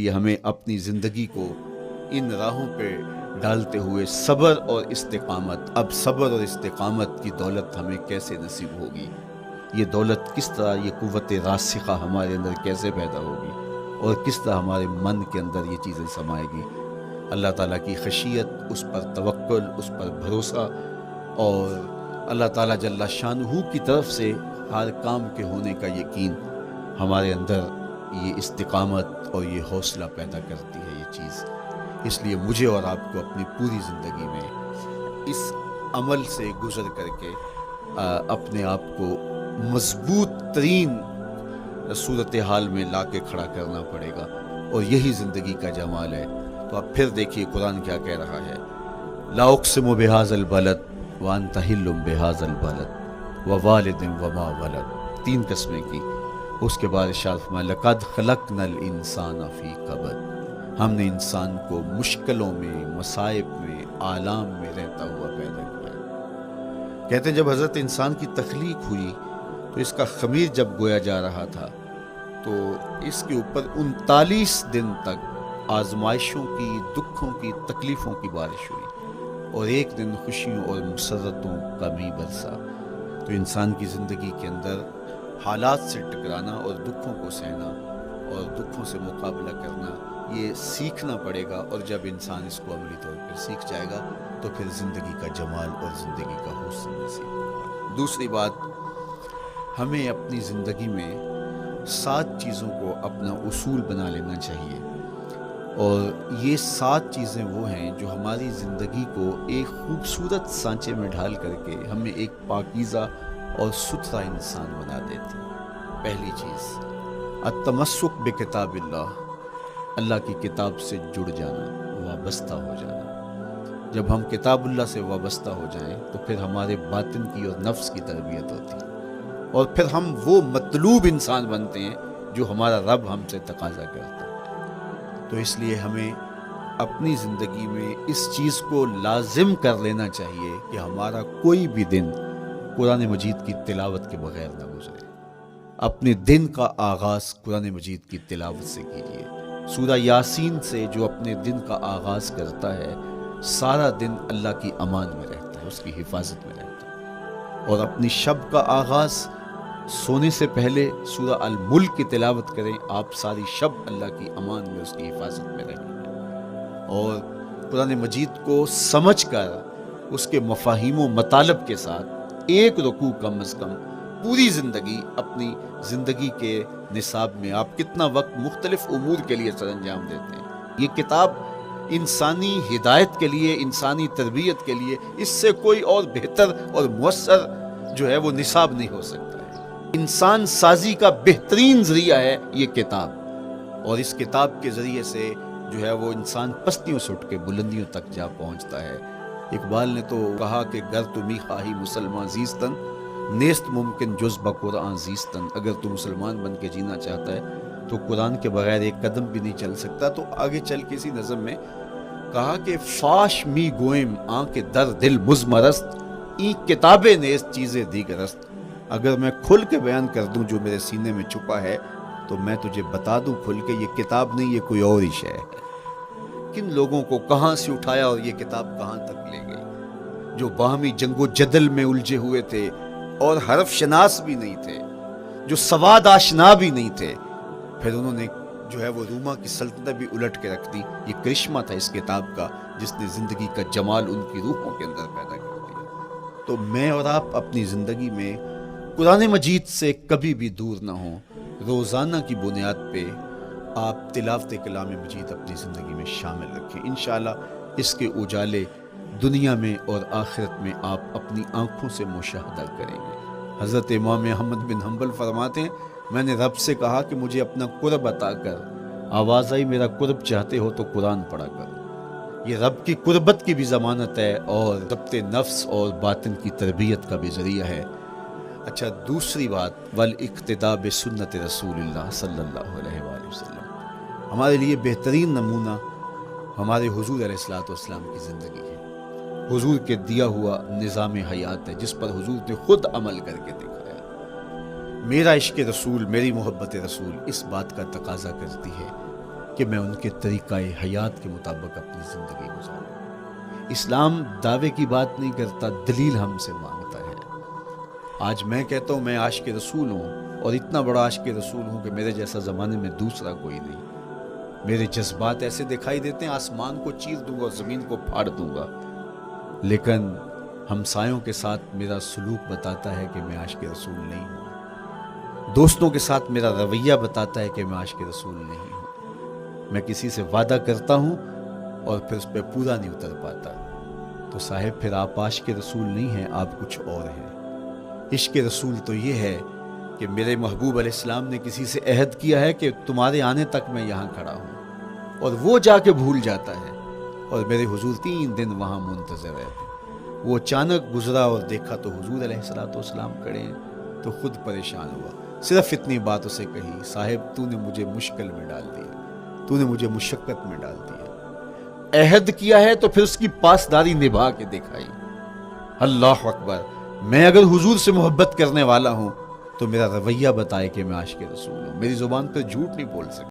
لیے ہمیں اپنی زندگی کو ان راہوں پہ ڈالتے ہوئے صبر اور استقامت، اب صبر اور استقامت کی دولت ہمیں کیسے نصیب ہوگی، یہ دولت کس طرح، یہ قوت راسخہ ہمارے اندر کیسے پیدا ہوگی، اور کس طرح ہمارے من کے اندر یہ چیزیں سمائے گی۔ اللہ تعالیٰ کی خشیت، اس پر توکل، اس پر بھروسہ، اور اللہ تعالیٰ جل شانہ کی طرف سے ہر کام کے ہونے کا یقین ہمارے اندر یہ استقامت اور یہ حوصلہ پیدا کرتی ہے یہ چیز۔ اس لیے مجھے اور آپ کو اپنی پوری زندگی میں اس عمل سے گزر کر کے اپنے آپ کو مضبوط ترین صورتحال میں لا کے کھڑا کرنا پڑے گا، اور یہی زندگی کا جمال ہے۔ تو اب پھر دیکھیے قرآن کیا کہہ رہا ہے، لا اقسم بہذا البلد وانت حل بہذا البلد ووالد وما ولد، 3 قسمیں کی۔ اس کے بعد ارشاد فرمایا لقد خلقنا الانسان فی کبد، ہم نے انسان کو مشکلوں میں، مصائب میں، آلام میں رہتا ہوا پیدا کیا۔ کہتے ہیں جب حضرت انسان کی تخلیق ہوئی تو اس کا خمیر جب گویا جا رہا تھا تو اس کے اوپر 39 دن تک آزمائشوں کی، دکھوں کی، تکلیفوں کی بارش ہوئی، اور ایک دن خوشیوں اور مسرتوں کا می برسا۔ تو انسان کی زندگی کے اندر حالات سے ٹکرانا اور دکھوں کو سہنا اور دکھوں سے مقابلہ کرنا یہ سیکھنا پڑے گا، اور جب انسان اس کو عملی طور پر سیکھ جائے گا تو پھر زندگی کا جمال اور زندگی کا حسن نصیب ہوگا۔ دوسری بات، ہمیں اپنی زندگی میں 7 چیزوں کو اپنا اصول بنا لینا چاہیے، اور یہ 7 چیزیں وہ ہیں جو ہماری زندگی کو ایک خوبصورت سانچے میں ڈھال کر کے ہمیں ایک پاکیزہ اور ستھرا انسان بنا دیتی۔ پہلی چیز، التمسک بکتاب اللہ، اللہ کی کتاب سے جڑ جانا، وابستہ ہو جانا۔ جب ہم کتاب اللہ سے وابستہ ہو جائیں تو پھر ہمارے باطن کی اور نفس کی تربیت ہوتی ہے، اور پھر ہم وہ مطلوب انسان بنتے ہیں جو ہمارا رب ہم سے تقاضا کرتا ہے۔ تو اس لیے ہمیں اپنی زندگی میں اس چیز کو لازم کر لینا چاہیے کہ ہمارا کوئی بھی دن قرآن مجید کی تلاوت کے بغیر نہ گزرے۔ اپنے دن کا آغاز قرآن مجید کی تلاوت سے کیجیے۔ سورہ یاسین سے جو اپنے دن کا آغاز کرتا ہے سارا دن اللہ کی امان میں رہتا ہے، اس کی حفاظت میں رہتا ہے۔ اور اپنی شب کا آغاز سونے سے پہلے سورہ الملک کی تلاوت کریں، آپ ساری شب اللہ کی امان میں، اس کی حفاظت میں رہیں گے۔ اور قرآن مجید کو سمجھ کر اس کے مفاہیم و مطالب کے ساتھ ایک رکوع کم از کم پوری زندگی، اپنی زندگی کے نصاب میں آپ کتنا وقت مختلف امور کے لیے سر انجام دیتے ہیں۔ یہ کتاب انسانی ہدایت کے لیے، انسانی تربیت کے لیے، اس سے کوئی اور بہتر اور مؤثر جو ہے وہ نصاب نہیں ہو سکتا ہے۔ انسان سازی کا بہترین ذریعہ ہے یہ کتاب، اور اس کتاب کے ذریعے سے جو ہے وہ انسان پستیوں سے اٹھ کے بلندیوں تک جا پہنچتا ہے۔ اقبال نے تو کہا کہ گر تمی خواہی مسلمان زیستن، نیست ممکن جز بقرآن زیستن، اگر تو مسلمان بن کے جینا چاہتا ہے تو قرآن کے بغیر ایک قدم بھی نہیں چل سکتا۔ تو آگے چل کے اسی نظم میں کہا کہ فاش می گوئم آنکھ در دل مزمرست، ای کتابیں نیست چیزیں دیگرست، اگر میں کھل کے بیان کر دوں جو میرے سینے میں چھپا ہے تو میں تجھے بتا دوں کھل کے یہ کتاب نہیں، یہ کوئی اور ہی شے ہے۔ کن لوگوں کو کہاں سے اٹھایا اور یہ کتاب کہاں تک لے گئی، جو باہمی جنگ و جدل میں الجھے ہوئے تھے اور حرف شناس بھی نہیں تھے، جو سواد آشنا بھی نہیں تھے، پھر انہوں نے جو ہے وہ روما کی سلطنت بھی الٹ کے رکھ دی۔ یہ کرشمہ تھا اس کتاب کا جس نے زندگی کا جمال ان کی روحوں کے اندر پیدا کر دیا۔ تو میں اور آپ اپنی زندگی میں قرآن مجید سے کبھی بھی دور نہ ہوں، روزانہ کی بنیاد پہ آپ تلاوت کلام مجید اپنی زندگی میں شامل رکھیں۔ انشاءاللہ اس کے اجالے دنیا میں اور آخرت میں آپ اپنی آنکھوں سے مشاہدہ کریں گے۔ حضرت امام احمد بن حنبل فرماتے ہیں، میں نے رب سے کہا کہ مجھے اپنا قرب عطا کر، آواز آئی میرا قرب چاہتے ہو تو قرآن پڑھا کر۔ یہ رب کی قربت کی بھی ضمانت ہے اور ضبط نفس اور باطن کی تربیت کا بھی ذریعہ ہے۔ اچھا، دوسری بات، والاقتداء بسنت رسول اللہ صلی اللہ علیہ وآلہ وسلم، ہمارے لیے بہترین نمونہ ہمارے حضور علیہ الصلوۃ والسلام کی زندگی ہے۔ حضور کے دیا ہوا نظام حیات ہے جس پر حضور نے خود عمل کر کے دکھایا۔ میرا عشق رسول، میری محبت رسول اس بات کا تقاضا کرتی ہے کہ میں ان کے طریقہ حیات کے مطابق اپنی زندگی گزاروں۔ اسلام دعوے کی بات نہیں کرتا، دلیل ہم سے مانگتا ہے۔ آج میں کہتا ہوں میں عاشق رسول ہوں، اور اتنا بڑا عاشق رسول ہوں کہ میرے جیسا زمانے میں دوسرا کوئی نہیں۔ میرے جذبات ایسے دکھائی دیتے ہیں آسمان کو چیر دوں گا اور زمین کو پھاڑ دوں گا، لیکن ہمسایوں کے ساتھ میرا سلوک بتاتا ہے کہ میں عاشق رسول نہیں ہوں۔ دوستوں کے ساتھ میرا رویہ بتاتا ہے کہ میں عاشق رسول نہیں ہوں۔ میں کسی سے وعدہ کرتا ہوں اور پھر اس پہ پورا نہیں اتر پاتا، تو صاحب پھر آپ عاشق رسول نہیں ہیں، آپ کچھ اور ہیں۔ عشق رسول تو یہ ہے کہ میرے محبوب علیہ السلام نے کسی سے عہد کیا ہے کہ تمہارے آنے تک میں یہاں کھڑا ہوں، اور وہ جا کے بھول جاتا ہے، اور میرے حضور 3 دن وہاں منتظر رہتے۔ وہ اچانک گزرا اور دیکھا تو حضور علیہ السلام کھڑے ہیں، تو خود پریشان ہوا۔ صرف اتنی بات اسے کہی، صاحب تو نے مجھے مشکل میں ڈال دیا، تو نے مجھے مشقت میں ڈال دیا۔ عہد کیا ہے تو پھر اس کی پاسداری نبھا کے دکھائی۔ اللہ اکبر! میں اگر حضور سے محبت کرنے والا ہوں تو میرا رویہ بتائے کہ میں عاشق رسول ہوں۔ میری زبان پر جھوٹ نہیں بول سکتا۔